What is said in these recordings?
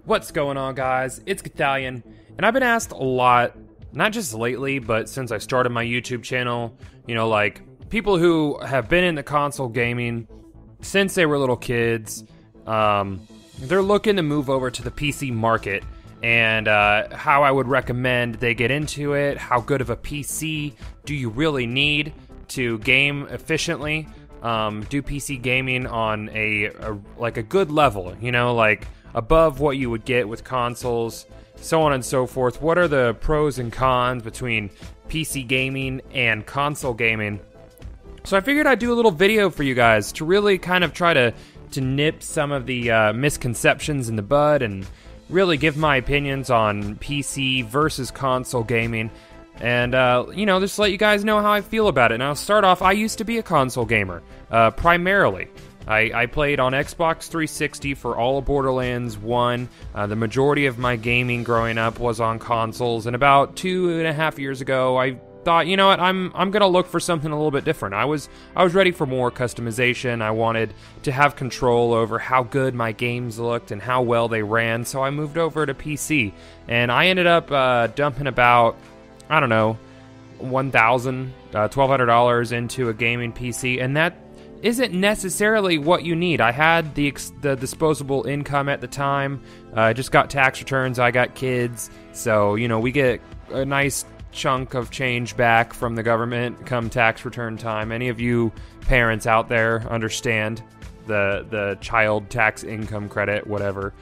What's going on, guys? It's Gothalion, and I've been asked a lot, not just lately, but since I started my YouTube channel, like people who have been in the console gaming since they were little kids, they're looking to move over to the PC market, and how I would recommend they get into it. How good of a PC do you really need to game efficiently? Do PC gaming on a good level, like above what you would get with consoles, so on and so forth. What are the pros and cons between PC gaming and console gaming? So I figured I'd do a little video for you guys to really kind of try to nip some of the misconceptions in the bud and really give my opinions on PC versus console gaming. And, just let you guys know how I feel about it. And I'll start off, I used to be a console gamer, primarily. I played on Xbox 360 for all of Borderlands 1. The majority of my gaming growing up was on consoles. And about 2.5 years ago, I thought, you know what, I'm gonna look for something a little bit different. I was ready for more customization. I wanted to have control over how good my games looked and how well they ran. So I moved over to PC. And I ended up dumping about, I don't know, $1,000, $1,200 into a gaming PC, and that isn't necessarily what you need. I had the disposable income at the time. I just got tax returns. I got kids, so we get a nice chunk of change back from the government come tax return time. Any of you parents out there understand the child tax income credit, whatever.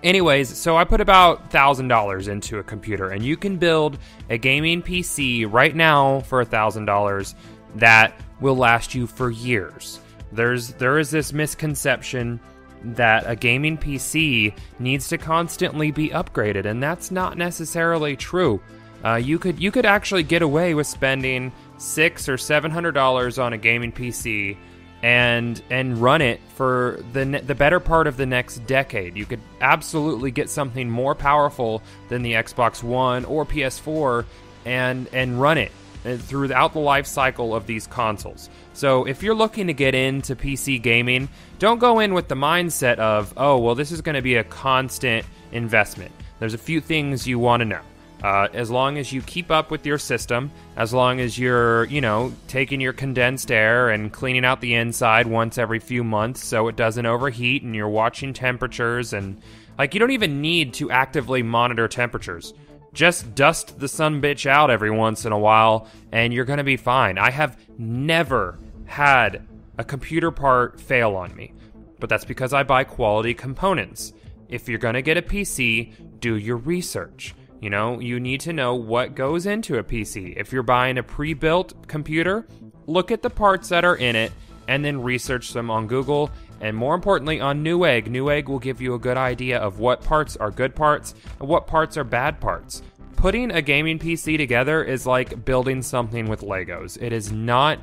Anyways, so I put about $1,000 into a computer, and you can build a gaming PC right now for $1,000 that will last you for years. There is this misconception that a gaming PC needs to constantly be upgraded, and that's not necessarily true. You could actually get away with spending $600 or $700 on a gaming PC and run it for the better part of the next decade. You could absolutely get something more powerful than the Xbox One or PS4 and run it throughout the life cycle of these consoles. So if you're looking to get into PC gaming, don't go in with the mindset of, oh, well, this is going to be a constant investment. There's a few things you want to know. As long as you keep up with your system, as long as you're, taking your condensed air and cleaning out the inside once every few months so it doesn't overheat, and you're watching temperatures, and you don't even need to actively monitor temperatures. Just dust the sumbitch out every once in a while, and you're going to be fine. I have never had a computer part fail on me, but that's because I buy quality components. If you're going to get a PC, do your research. You need to know what goes into a PC. If you're buying a pre-built computer, look at the parts that are in it and then research them on Google, and more importantly on Newegg. Newegg will give you a good idea of what parts are good parts and what parts are bad parts. Putting a gaming PC together is like building something with Legos. It is not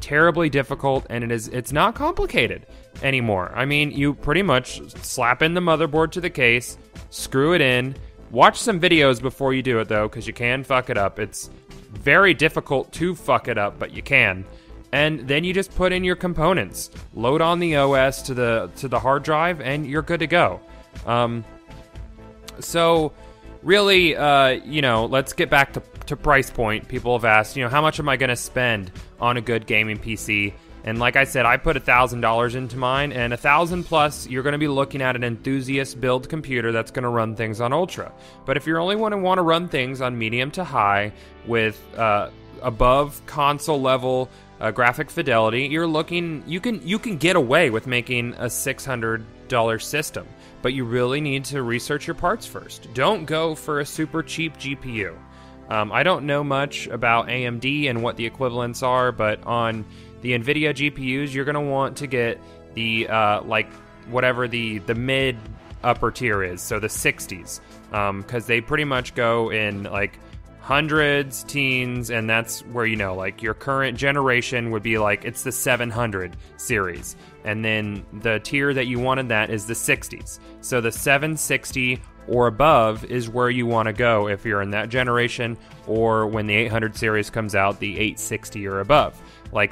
terribly difficult, and it's not complicated anymore. I mean, you pretty much slap in the motherboard to the case, screw it in. Watch some videos before you do it, though, because you can fuck it up. It's very difficult to fuck it up, but you can. And then you just put in your components, load on the OS to the hard drive, and you're good to go. So really, let's get back to price point. People have asked, how much am I going to spend on a good gaming PC? And like I said, I put $1,000 into mine, and $1,000 plus, you're going to be looking at an enthusiast build computer that's going to run things on Ultra. But if you're only want to run things on medium to high with above console level graphic fidelity, you're looking. You can get away with making a $600 system, but you really need to research your parts first. Don't go for a super cheap GPU. I don't know much about AMD and what the equivalents are, but on the NVIDIA GPUs, you're going to want to get the, whatever the mid upper tier is, so the 60s, because they pretty much go in, hundreds, teens, and that's where, your current generation would be it's the 700 series. And then the tier that you wanted that is the 60s. So the 760 or above is where you want to go if you're in that generation, or when the 800 series comes out, the 860 or above.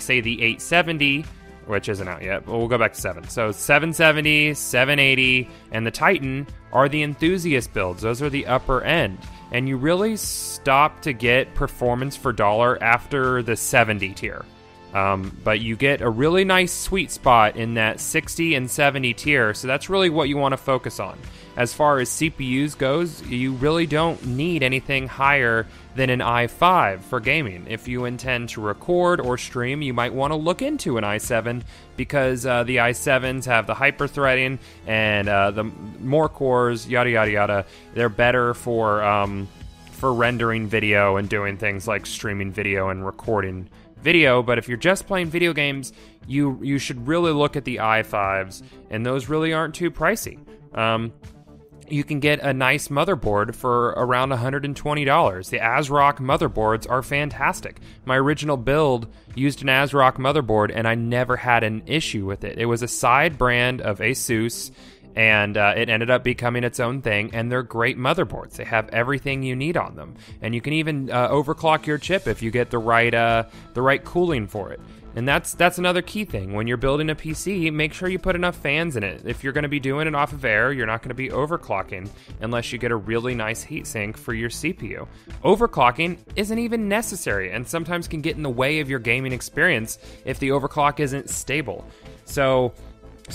Say the 870 which isn't out yet, but we'll go back to 7. So 770, 780, and the Titan are the enthusiast builds. Those are the upper end. And you really stop to get performance for dollar after the 70 tier. But you get a really nice sweet spot in that 60 and 70 tier, so that's really what you want to focus on. As far as CPUs goes, you really don't need anything higher than an i5 for gaming. If you intend to record or stream, you might want to look into an i7 because the i7s have the hyper-threading and the more cores, yada yada yada. They're better for rendering video and doing things like streaming video and recording video. But if you're just playing video games, you should really look at the i5s, and those really aren't too pricey. You can get a nice motherboard for around $120. The ASRock motherboards are fantastic. My original build used an ASRock motherboard, and I never had an issue with it. It was a side brand of Asus, and it ended up becoming its own thing, and they're great motherboards. They have everything you need on them, and you can even overclock your chip if you get the right cooling for it. And that's another key thing. When you're building a PC, make sure you put enough fans in it. If you're going to be doing it off of air, you're not going to be overclocking unless you get a really nice heatsink for your CPU. Overclocking isn't even necessary and sometimes can get in the way of your gaming experience if the overclock isn't stable. So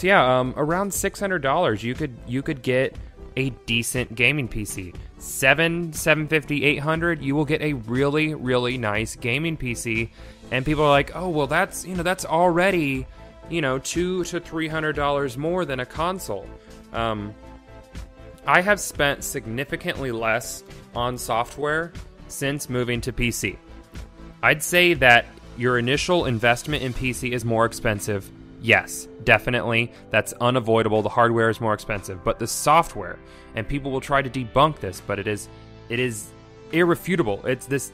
yeah, around $600 you could get a decent gaming PC. 750, 800, you will get a really, really nice gaming PC. And people are like, oh, well, that's already, $200 to $300 more than a console. I have spent significantly less on software since moving to PC. I'd say that your initial investment in PC is more expensive. Yes, definitely. That's unavoidable. The hardware is more expensive. But the software, and people will try to debunk this, but it is irrefutable. It's this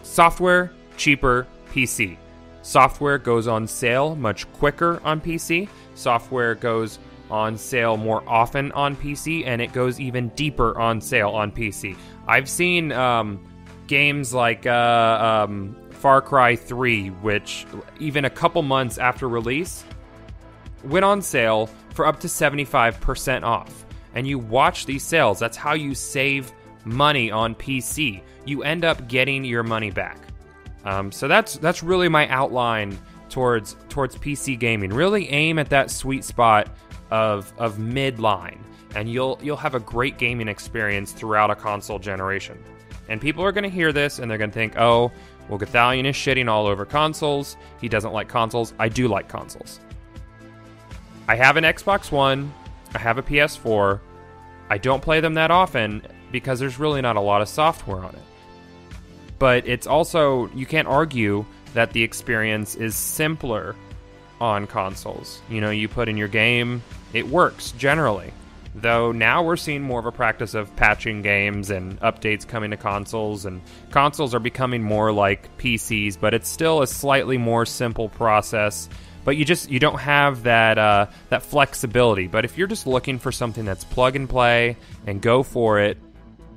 software, cheaper, PC. Software goes on sale much quicker on PC. Software goes on sale more often on PC, and it goes even deeper on sale on PC. I've seen games like Far Cry 3, which even a couple months after release went on sale for up to 75% off. And you watch these sales. That's how you save money on PC. You end up getting your money back. So that's really my outline towards PC gaming. Really aim at that sweet spot of midline, and you'll have a great gaming experience throughout a console generation. And people are going to hear this and they're going to think, oh, well, Gothalion is shitting all over consoles. He doesn't like consoles. I do like consoles. I have an Xbox One. I have a PS4. I don't play them that often because there's really not a lot of software on it. But it's also, you can't argue that the experience is simpler on consoles. You put in your game, it works generally. Though now we're seeing more of a practice of patching games and updates coming to consoles, and consoles are becoming more like PCs, but it's still a slightly more simple process. But you don't have that flexibility. But if you're just looking for something that's plug and play and go for it,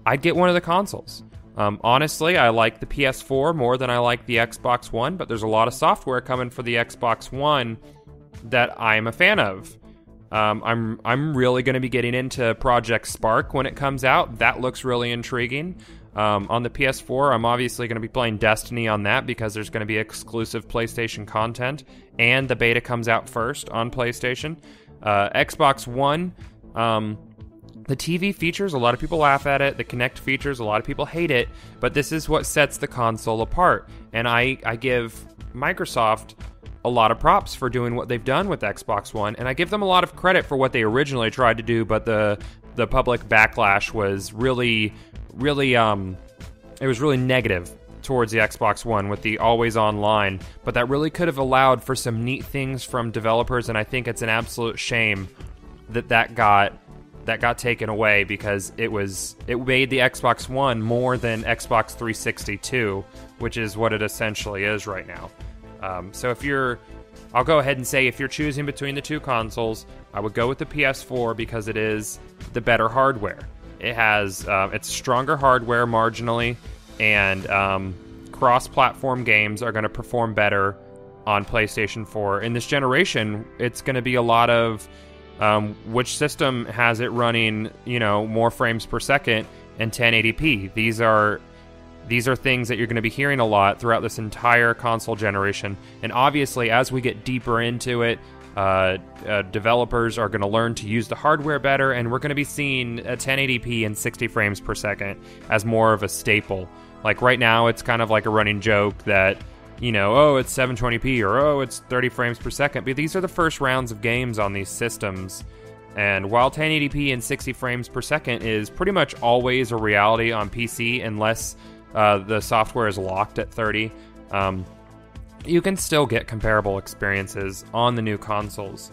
I'd get one of the consoles. Honestly, I like the PS4 more than I like the Xbox One, but there's a lot of software coming for the Xbox One that I'm a fan of. I'm really going to be getting into Project Spark when it comes out. That looks really intriguing. On the PS4, I'm obviously going to be playing Destiny on that because there's going to be exclusive PlayStation content, and the beta comes out first on PlayStation. Xbox One, the TV features, a lot of people laugh at it. The Kinect features, a lot of people hate it. But this is what sets the console apart. And I give Microsoft a lot of props for doing what they've done with Xbox One. And I give them a lot of credit for what they originally tried to do. But the public backlash was really it was really negative towards the Xbox One with the always online. But that really could have allowed for some neat things from developers. And I think it's an absolute shame that got taken away because it made the Xbox One more than Xbox 360 2, which is what it essentially is right now. So I'll go ahead and say if you're choosing between the two consoles, I would go with the PS4 because it is the better hardware. It has it's stronger hardware marginally, and cross-platform games are going to perform better on PlayStation 4. In this generation, it's going to be a lot of which system has it running, more frames per second and 1080p. These are things that you're going to be hearing a lot throughout this entire console generation. And obviously, as we get deeper into it, developers are going to learn to use the hardware better, and we're going to be seeing a 1080p and 60 frames per second as more of a staple. Like right now, it's kind of like a running joke that, it's 720p or, it's 30 frames per second. But these are the first rounds of games on these systems. And while 1080p and 60 frames per second is pretty much always a reality on PC, unless the software is locked at 30, you can still get comparable experiences on the new consoles.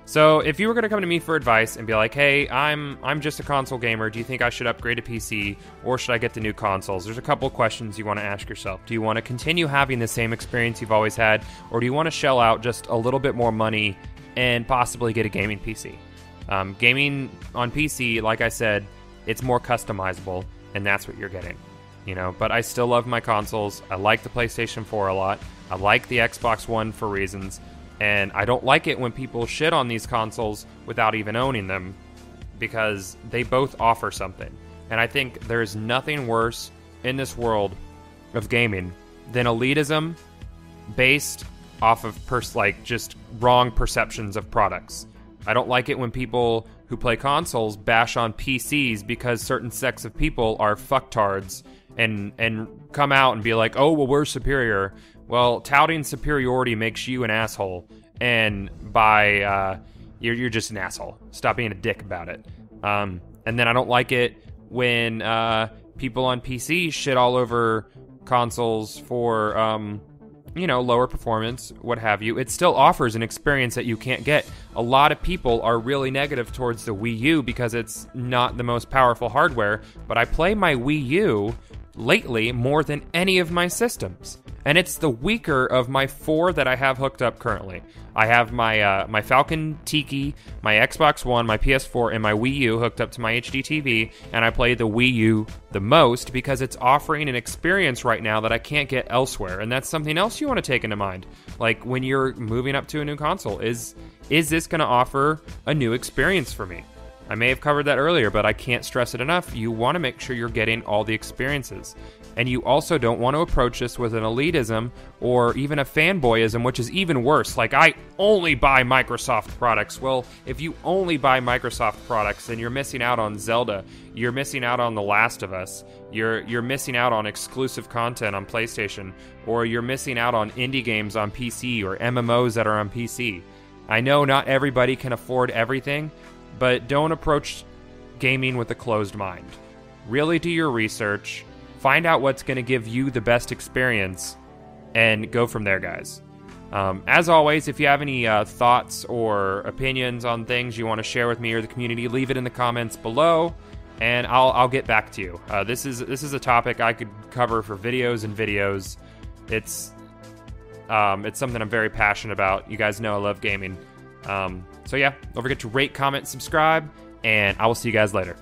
So if you were going to come to me for advice and be like, hey, I'm just a console gamer, do you think I should upgrade to PC or should I get the new consoles? There's a couple of questions you want to ask yourself. Do you want to continue having the same experience you've always had, or do you want to shell out just a little bit more money and possibly get a gaming PC? Gaming on PC, like I said, it's more customizable, and that's what you're getting. But I still love my consoles. I like the PlayStation 4 a lot. I like the Xbox One for reasons. And I don't like it when people shit on these consoles without even owning them, because they both offer something. And I think there's nothing worse in this world of gaming than elitism based off of just wrong perceptions of products. I don't like it when people who play consoles bash on PCs because certain sects of people are fucktards and come out and be like, oh, well, we're superior. Well, touting superiority makes you an asshole, and you're just an asshole. Stop being a dick about it. And then I don't like it when people on PC shit all over consoles for lower performance, what have you. It still offers an experience that you can't get. A lot of people are really negative towards the Wii U because it's not the most powerful hardware, but I play my Wii U lately more than any of my systems. And it's the weaker of my 4 that I have hooked up currently. I have my Falcon Tiki, my Xbox One, my PS4, and my Wii U hooked up to my HD TV, and I play the Wii U the most because it's offering an experience right now that I can't get elsewhere. And that's something else you want to take into mind. Like when you're moving up to a new console, is this going to offer a new experience for me? I may have covered that earlier, but I can't stress it enough. You want to make sure you're getting all the experiences. And you also don't want to approach this with an elitism or even a fanboyism, which is even worse. Like, I only buy Microsoft products. Well, if you only buy Microsoft products, then you're missing out on Zelda. You're missing out on The Last of Us. You're missing out on exclusive content on PlayStation. Or you're missing out on indie games on PC or MMOs that are on PC. I know not everybody can afford everything, but don't approach gaming with a closed mind. Really do your research, find out what's going to give you the best experience, and go from there, guys. As always, if you have any thoughts or opinions on things you want to share with me or the community, leave it in the comments below, and I'll get back to you. This is a topic I could cover for videos and videos. It's something I'm very passionate about. You guys know I love gaming. So yeah, don't forget to rate, comment, subscribe, and I will see you guys later.